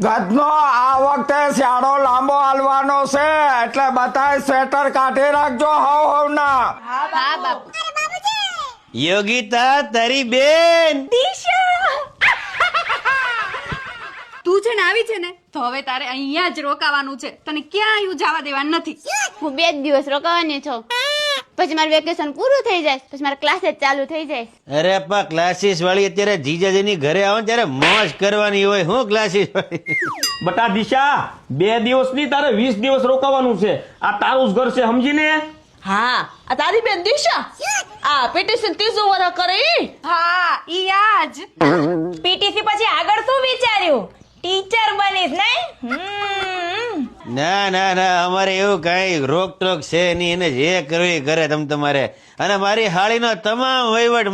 ગધનો આ વખતે શિયાળો લાંબો હાલવાનો છે એટલે બધાય સ્વેટર કાઢી રાખજો હવ ના. હા બાપુ. યોગિતા તારી બેન તું છે ને આવી છે ને તો હવે તારે અહીંયા જ રોકાવાનું છે, તને ક્યાંય જવા દેવાનું નથી. હું 2 દિવસ રોકાવાની છું, પછી મારું વેકેશન પૂરું થઈ જાય, પછી મારા ક્લાસીસ ચાલુ થઈ જાય. અરે પા ક્લાસીસ વાળી અત્યારે જીજાજીની ઘરે આવે ત્યારે મોજ કરવાની હોય. હું ક્લાસીસ વાળી બટા દિશા 2 દિવસ ની તારે 20 દિવસ રોકાવાનું છે. આ તારું જ ઘર છે સમજીને. હા આ તારી બેન દિશા આ પીટીસી 30 વર્ષ કરે ઈ. હા ઈ આજ પીટીસી પછી આગળ શું વિચાર્યું? ટીચર બનીશ નહીં? ના ના ના અમારે એવું કઈ રોક ટોક છે નહીં. એને જે કરવું એ કરે તમ તમારે. અને મારી હાળીનો તમામ વહીવટ